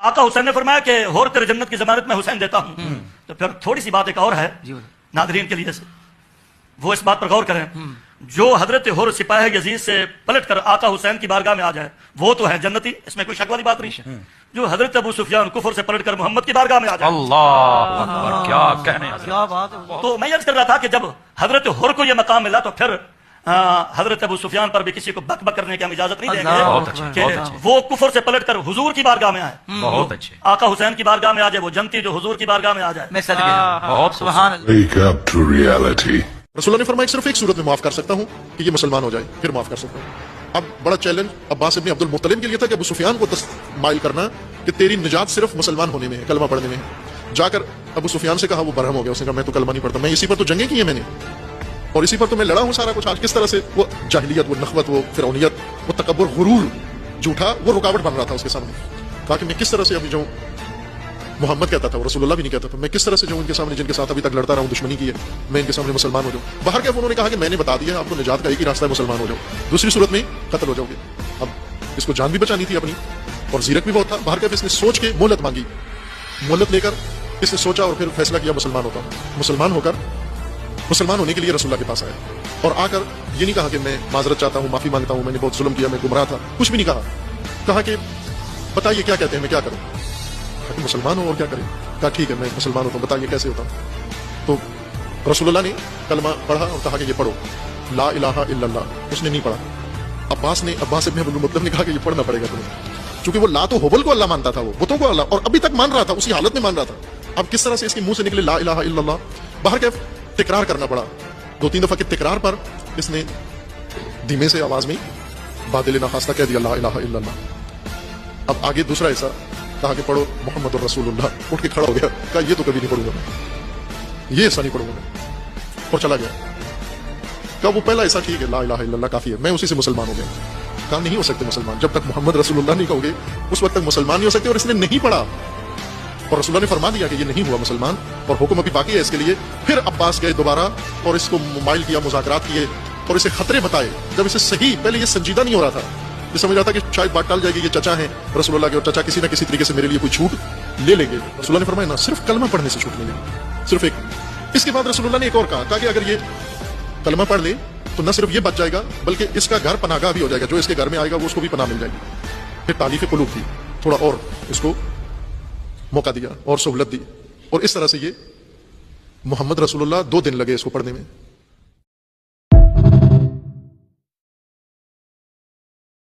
آقا حسین نے فرمایا کہ ہور تیرے جنت کی ضمانت میں حسین دیتا ہوں. تو پھر تھوڑی سی بات ایک اور ہے ناظرین کے لیے سے وہ اس بات پر غور کریں. جو حضرت ہور سپاہ یزید سے پلٹ کر آقا حسین کی بارگاہ میں آ جائے وہ تو ہے جنتی، اس میں کوئی شک والی بات نہیں. جو حضرت ابو سفیان کفر سے پلٹ کر محمد کی بارگاہ میں آ جائے، اللہ اکبر، کیا کہنے ہیں. تو میں عرض کر رہا تھا کہ جب حضرت ہور کو یہ مقام ملا تو پھر حضرت ابو سفیان پر بھی کسی کو بک بک کرنے کی ہم اجازت نہیں دیں گے کہ وہ کفر سے پلٹ کر حضور کی بارگاہ میں آئے، بہت اچھے، آقا حسین کی بارگاہ میں آ جائے، وہ جنتی جو حضور کی بارگاہ میں آ جائے. بہت سبحان اللہ. Wake up to reality. رسول اللہ نے فرمایا صرف ایک صورت میں معاف کر سکتا ہوں کہ یہ مسلمان ہو جائے، پھر معاف کر سکتا ہوں. اب بڑا چیلنج عباس ابن عبد المطلب کے لیے تھا کہ ابو سفیان کو مائل کرنا کہ تیری نجات صرف مسلمان ہونے میں ہے، کلمہ پڑھنے میں ہے. جا کر ابو سفیان سے کہا، وہ برہم ہو گیا، اس نے کہا میں تو کلمہ نہیں پڑھتا، میں اسی پر تو جنگیں کی ہیں میں نے، اور اسی پر تو میں لڑا ہوں سارا کچھ. آج کس طرح سے وہ جاہلیت، وہ نخوت، وہ فرعونیت، وہ تکبر، غرور جھوٹا، وہ رکاوٹ بن رہا تھا اس کے سامنے. کہا کہ میں کس طرح سے ابھی جاؤں، محمد کہتا تھا، رسول اللہ بھی نہیں کہتا تھا، میں کس طرح سے جاؤں ان کے سامنے جن کے ساتھ ابھی تک لڑتا رہا ہوں، دشمنی کی ہے، میں ان کے سامنے مسلمان ہو جاؤں. باہر کیا انہوں نے کہا کہ میں نے بتا دیا آپ کو نجات کا ایک ہی راستہ ہے، مسلمان ہو جاؤ، دوسری صورت میں قتل ہو جاؤ گے. اب اس کو جان بھی بچانی تھی اپنی، اور زیرک بھی بہت تھا. باہر کیا اس نے سوچ کے مہلت مانگی، مہلت لے کر اس نے سوچا اور پھر فیصلہ کیا مسلمان ہوتا ہوں. مسلمان ہو کر مسلمان ہونے کے لیے رسول اللہ کے پاس آیا، اور آ کر یہ نہیں کہا کہ میں معذرت چاہتا ہوں، معافی مانگتا ہوں، میں نے بہت ظلم کیا، میں گمراہ تھا، کچھ بھی نہیں کہا. کہا کہ بتائیے کیا کہتے ہیں، میں کیا کروں. کہا کہ مسلمان ہوں اور کیا کریں. کہا ٹھیک ہے میں مسلمان ہوتا ہوں، بتائیے کیسے ہوتا ہوں. تو رسول اللہ نے کلمہ پڑھا اور کہا کہ یہ پڑھو لا الہ الا اللہ. اس نے نہیں پڑھا. عباس ابن عبد المطلب نے کہا کہ یہ پڑھنا پڑے گا تمہیں، چونکہ وہ لات و حبل کو اللہ مانتا تھا، وہ بتوں کو اللہ، اور ابھی تک مان رہا تھا، اسی حالت میں مان رہا تھا. اب کس طرح سے اس کے منہ سے نکلے لا الہ الا اللہ. باہر کیف تکرار کرنا پڑا. 2-3 دفعہ کے تکرار پر اس نے دھیمے سے آواز میں بادل ناخواستہ کہہ دیا لا الہ الا اللہ. اب آگے دوسرا حصہ کہا کہ پڑھو محمد الرسول اللہ. اٹھ کے کھڑا ہو گیا، کہا یہ تو کبھی نہیں پڑھوں گا میں، یہ ایسا نہیں پڑھوں گا میں، اور چلا گیا. کہا وہ پہلا ایسا ٹھیک ہے لا الہ الا اللہ کافی ہے، میں اسی سے مسلمان ہو گیا. کہا نہیں ہو سکتے مسلمان جب تک محمد رسول اللہ نہیں کہو گے، اس وقت تک مسلمان نہیں ہو سکتے. اور اس نے نہیں پڑھا، اور رسول اللہ نے فرما دیا کہ یہ نہیں ہوا مسلمان، اور حکم ابھی باقی ہے اس کے لیے. پھر عباس گئے دوبارہ اور اس کو مائل کیا، مذاکرات کیے اور اسے خطرے بتائے. جب اسے صحیح، پہلے یہ سنجیدہ نہیں ہو رہا تھا، یہ سمجھ رہا تھا کہ شاید بات ٹال جائے گی، یہ چچا ہیں رسول اللہ کے، اور چچا کسی نہ کسی طریقے سے میرے لیے کوئی چھوٹ لے لیں گے. رسول اللہ نے فرمایا نہ، صرف کلمہ پڑھنے سے چھوٹ ملے گی، صرف ایک. اس کے بعد رسول اللہ نے ایک اور کہا کہ اگر یہ کلمہ پڑھ لے تو نہ صرف یہ بچ جائے گا بلکہ اس کا گھر پناہ گاہ بھی ہو جائے گا، جو اس کے گھر میں آئے گا وہ اس کو بھی پناہ مل جائے گی. پھر تالیف قلوب تھی، تھوڑا اور اس کو موقع دیا اور سہولت دی، اور اس طرح سے یہ محمد رسول اللہ 2 دن لگے اس کو پڑھنے میں.